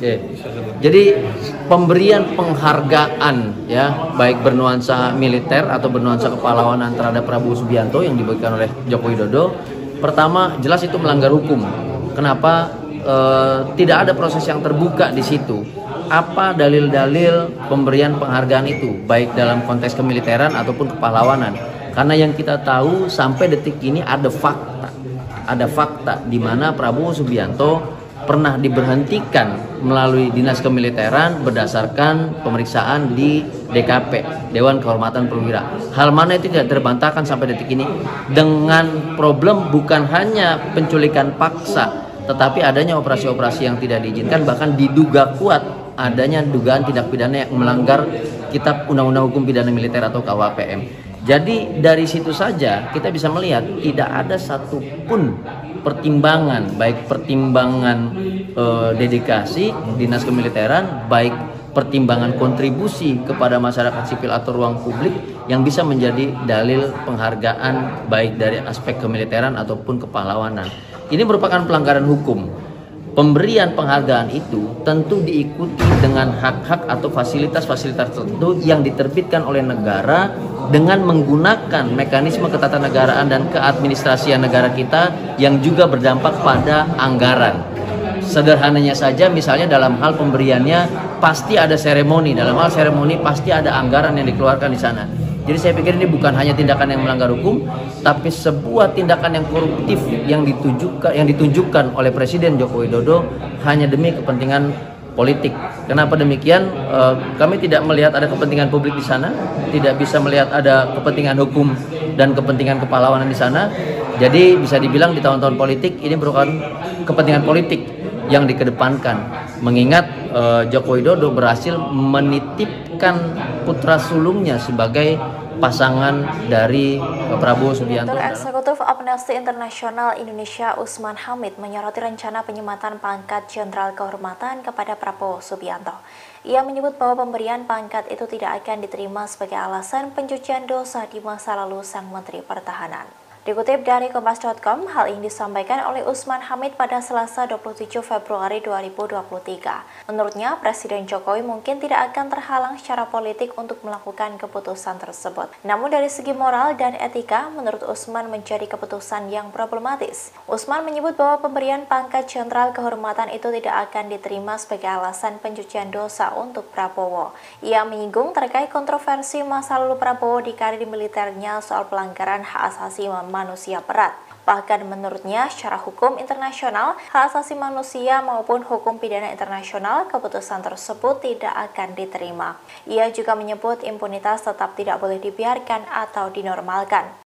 Oke. Jadi pemberian penghargaan ya, baik bernuansa militer atau bernuansa kepahlawanan terhadap Prabowo Subianto yang diberikan oleh Joko Widodo, pertama jelas itu melanggar hukum. Kenapa? Tidak ada proses yang terbuka di situ. Apa dalil-dalil pemberian penghargaan itu, baik dalam konteks kemiliteran ataupun kepahlawanan? Karena yang kita tahu sampai detik ini ada fakta di mana Prabowo Subianto pernah diberhentikan melalui dinas kemiliteran berdasarkan pemeriksaan di DKP, Dewan Kehormatan Perwira. Hal mana itu tidak terbantahkan sampai detik ini, dengan problem bukan hanya penculikan paksa, tetapi adanya operasi-operasi yang tidak diizinkan, bahkan diduga kuat adanya dugaan tindak pidana yang melanggar Kitab Undang-Undang Hukum Pidana Militer atau KUHPM. Jadi dari situ saja kita bisa melihat tidak ada satupun pertimbangan, baik pertimbangan dedikasi dinas kemiliteran, baik pertimbangan kontribusi kepada masyarakat sipil atau ruang publik yang bisa menjadi dalil penghargaan baik dari aspek kemiliteran ataupun kepahlawanan. Ini merupakan pelanggaran hukum. Pemberian penghargaan itu tentu diikuti dengan hak-hak atau fasilitas-fasilitas tertentu yang diterbitkan oleh negara dengan menggunakan mekanisme ketatanegaraan dan keadministrasian negara kita yang juga berdampak pada anggaran. Sederhananya saja, misalnya dalam hal pemberiannya pasti ada seremoni, dalam hal seremoni pasti ada anggaran yang dikeluarkan di sana. Jadi saya pikir ini bukan hanya tindakan yang melanggar hukum, tapi sebuah tindakan yang koruptif yang ditunjukkan oleh Presiden Joko Widodo hanya demi kepentingan politik. Kenapa demikian? Kami tidak melihat ada kepentingan publik di sana, tidak bisa melihat ada kepentingan hukum dan kepentingan kepahlawanan di sana. Jadi bisa dibilang di tahun-tahun politik ini merupakan kepentingan politik yang dikedepankan. Mengingat Joko Widodo berhasil menitipkan putra sulungnya sebagai pasangan dari Prabowo Subianto. Direktur Eksekutif Amnesty International Indonesia Usman Hamid menyoroti rencana penyematan pangkat Jenderal Kehormatan kepada Prabowo Subianto. Ia menyebut bahwa pemberian pangkat itu tidak akan diterima sebagai alasan pencucian dosa di masa lalu sang Menteri Pertahanan. Dikutip dari Kompas.com, hal ini disampaikan oleh Usman Hamid pada Selasa 27 Februari 2023. Menurutnya, Presiden Jokowi mungkin tidak akan terhalang secara politik untuk melakukan keputusan tersebut. Namun dari segi moral dan etika, menurut Usman menjadi keputusan yang problematis. Usman menyebut bahwa pemberian pangkat Jenderal Kehormatan itu tidak akan diterima sebagai alasan pencucian dosa untuk Prabowo. Ia menyinggung terkait kontroversi masa lalu Prabowo di karir militernya soal pelanggaran hak asasi manusia berat. Bahkan menurutnya secara hukum internasional, hak asasi manusia maupun hukum pidana internasional, keputusan tersebut tidak akan diterima. Ia juga menyebut impunitas tetap tidak boleh dibiarkan atau dinormalkan.